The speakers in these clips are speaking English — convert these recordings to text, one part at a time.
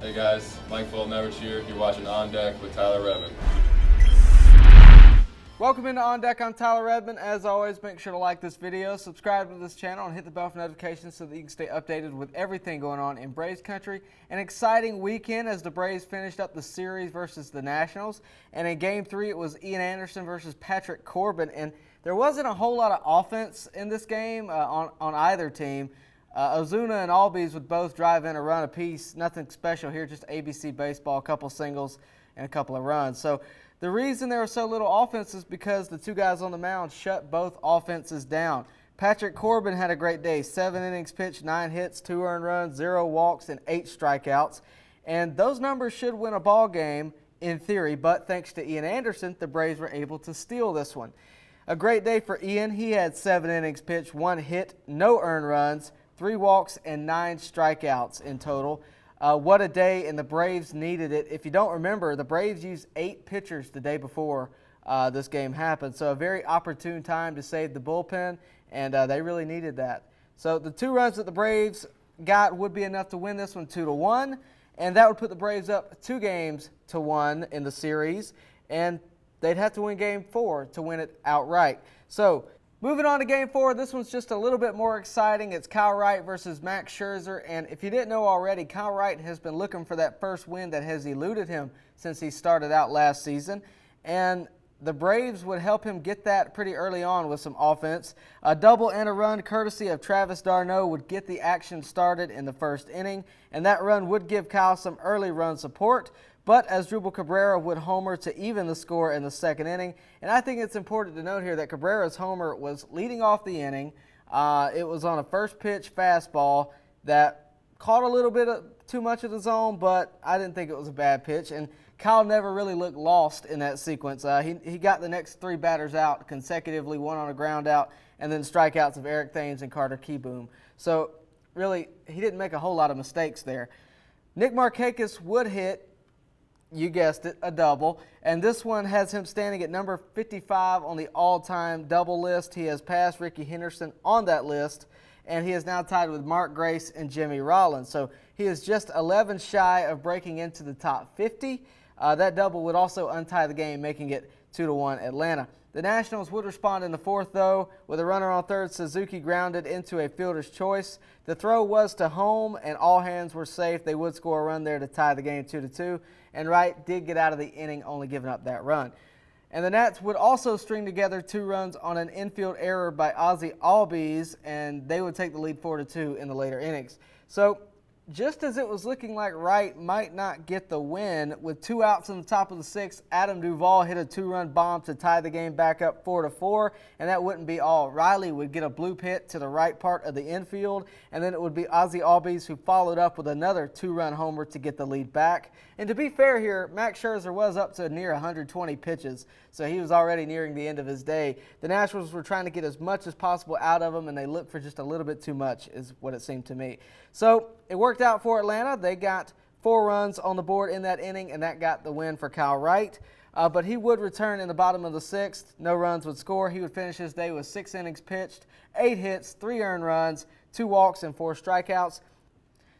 Hey guys, Mike Fulton-Everett here. You're watching On Deck with Tyler Redmond. Welcome into On Deck. I'm Tyler Redmond. As always, make sure to like this video, subscribe to this channel, and hit the bell for notifications so that you can stay updated with everything going on in Braves country. An exciting weekend as the Braves finished up the series versus the Nationals. And in Game 3, it was Ian Anderson versus Patrick Corbin. And there wasn't a whole lot of offense in this game on either team. Ozuna and Albies would both drive in a run apiece. Nothing special here, just ABC baseball, a couple singles and a couple of runs. So the reason there was so little offense is because the two guys on the mound shut both offenses down. Patrick Corbin had a great day. 7 innings pitched, 9 hits, 2 earned runs, 0 walks, and 8 strikeouts. And those numbers should win a ball game in theory, but thanks to Ian Anderson, the Braves were able to steal this one. A great day for Ian. He had 7 innings pitched, 1 hit, no earned runs, 3 walks, and 9 strikeouts in total. What a day, and the Braves needed it. If you don't remember, the Braves used 8 pitchers the day before this game happened, so a very opportune time to save the bullpen, and they really needed that. So the 2 runs that the Braves got would be enough to win this one 2-1, and that would put the Braves up 2-1 in the series, and they'd have to win Game 4 to win it outright. So moving on to Game 4, this one's just a little bit more exciting. It's Kyle Wright versus Max Scherzer, and if you didn't know already, Kyle Wright has been looking for that first win that has eluded him since he started out last season, and the Braves would help him get that pretty early on with some offense. A double and a run courtesy of Travis d'Arnaud would get the action started in the first inning, and that run would give Kyle some early run support. But Asdrubal Cabrera would homer to even the score in the second inning. And I think it's important to note here that Cabrera's homer was leading off the inning. It was on a first pitch fastball that caught a little bit too much of the zone, but I didn't think it was a bad pitch. And Kyle never really looked lost in that sequence. He got the next 3 batters out consecutively, 1 on a ground out, and then strikeouts of Eric Thames and Carter Kieboom. So really, he didn't make a whole lot of mistakes there. Nick Markakis would hit, you guessed it, a double, and this one has him standing at number 55 on the all-time double list. He has passed Ricky Henderson on that list, and he is now tied with Mark Grace and Jimmy Rollins. So he is just 11 shy of breaking into the top 50. That double would also untie the game, making it 2-1 Atlanta. The Nationals would respond in the 4th, though, with a runner on third. Suzuki grounded into a fielder's choice. The throw was to home, and all hands were safe. They would score a run there to tie the game 2-2, and Wright did get out of the inning, only giving up that run. And the Nats would also string together 2 runs on an infield error by Ozzie Albies, and they would take the lead 4-2 in the later innings. So just as it was looking like Wright might not get the win, with 2 outs in the top of the 6th, Adam Duvall hit a 2-run bomb to tie the game back up 4-4, and that wouldn't be all. Riley would get a bloop hit to the right part of the infield, and then it would be Ozzie Albies who followed up with another 2-run homer to get the lead back. And to be fair here, Max Scherzer was up to near 120 pitches, so he was already nearing the end of his day. The Nationals were trying to get as much as possible out of him, and they looked for just a little bit too much, is what it seemed to me. So it worked out for Atlanta. They got 4 runs on the board in that inning, and that got the win for Kyle Wright. But he would return in the bottom of the 6th. No runs would score. He would finish his day with 6 innings pitched, 8 hits, 3 earned runs, 2 walks, and 4 strikeouts.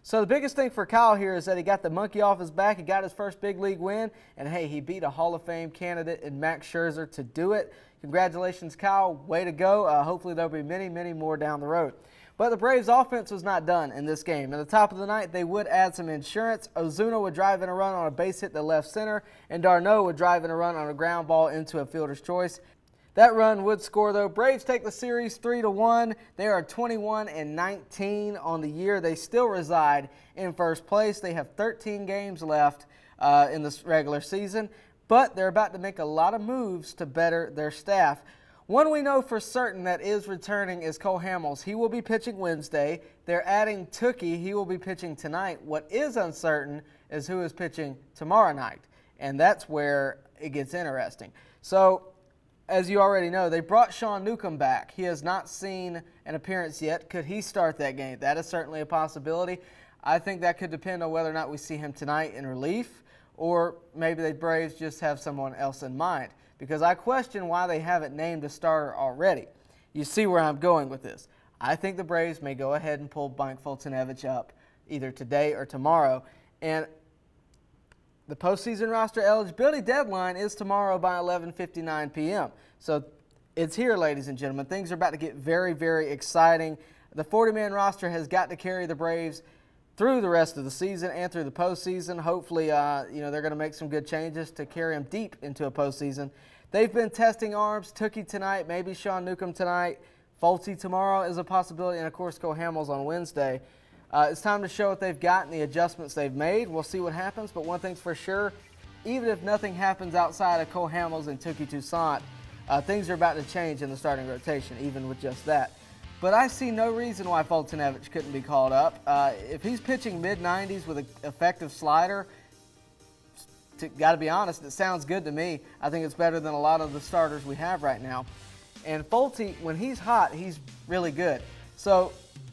So the biggest thing for Kyle here is that he got the monkey off his back. He got his first big league win, and hey, he beat a Hall of Fame candidate in Max Scherzer to do it. Congratulations, Kyle. Way to go. Hopefully there'll be many, many more down the road. But the Braves' offense was not done in this game. At the top of the ninth, they would add some insurance. Ozuna would drive in a run on a base hit to left center, and d'Arnaud would drive in a run on a ground ball into a fielder's choice. That run would score, though. Braves take the series 3-1. They are 21-19 on the year. They still reside in first place. They have 13 games left in this regular season, but they're about to make a lot of moves to better their staff. One we know for certain that is returning is Cole Hamels. He will be pitching Wednesday. They're adding Tookie. He will be pitching tonight. What is uncertain is who is pitching tomorrow night, and that's where it gets interesting. So, as you already know, they brought Sean Newcomb back. He has not seen an appearance yet. Could he start that game? That is certainly a possibility. I think that could depend on whether or not we see him tonight in relief, or maybe the Braves just have someone else in mind, because I question why they haven't named a starter already. You see where I'm going with this. I think the Braves may go ahead and pull Mike Fulton-Everett up either today or tomorrow, and The postseason roster eligibility deadline is tomorrow by 11:59 p.m. So it's here, ladies and gentlemen. Things are about to get very, very exciting. The 40-man roster has got to carry the Braves through the rest of the season and through the postseason. Hopefully, they're going to make some good changes to carry them deep into a postseason. They've been testing arms. Tookie tonight, maybe Sean Newcomb tonight. Folty tomorrow is a possibility, and of course, Cole Hamels on Wednesday. It's time to show what they've got and the adjustments they've made. We'll see what happens, but one thing's for sure, even if nothing happens outside of Cole Hamels and Tookie Toussaint, things are about to change in the starting rotation, even with just that. But I see no reason why Foltynewicz couldn't be called up. If he's pitching mid-90s with an effective slider, got to be honest, it sounds good to me. I think it's better than a lot of the starters we have right now. And Folty, when he's hot, he's really good. So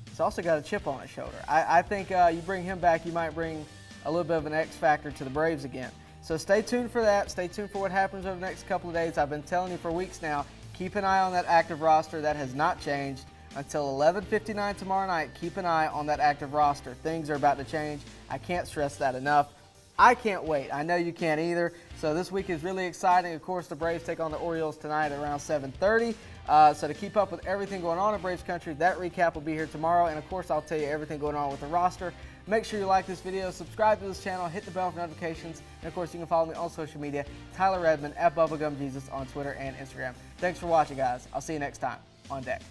he's also got a chip on his shoulder. I think you bring him back, you might bring a little bit of an X factor to the Braves again. So stay tuned for that. Stay tuned for what happens over the next couple of days. I've been telling you for weeks now, keep an eye on that active roster. That has not changed. Until 11:59 tomorrow night, keep an eye on that active roster. Things are about to change. I can't stress that enough. I can't wait. I know you can't either. So this week is really exciting. Of course, the Braves take on the Orioles tonight at around 7:30. So to keep up with everything going on in Braves country, that recap will be here tomorrow. And of course, I'll tell you everything going on with the roster. Make sure you like this video, subscribe to this channel, hit the bell for notifications. And of course, you can follow me on social media, Tyler Redmond, at BubblegumJesus on Twitter and Instagram. Thanks for watching, guys. I'll see you next time on deck.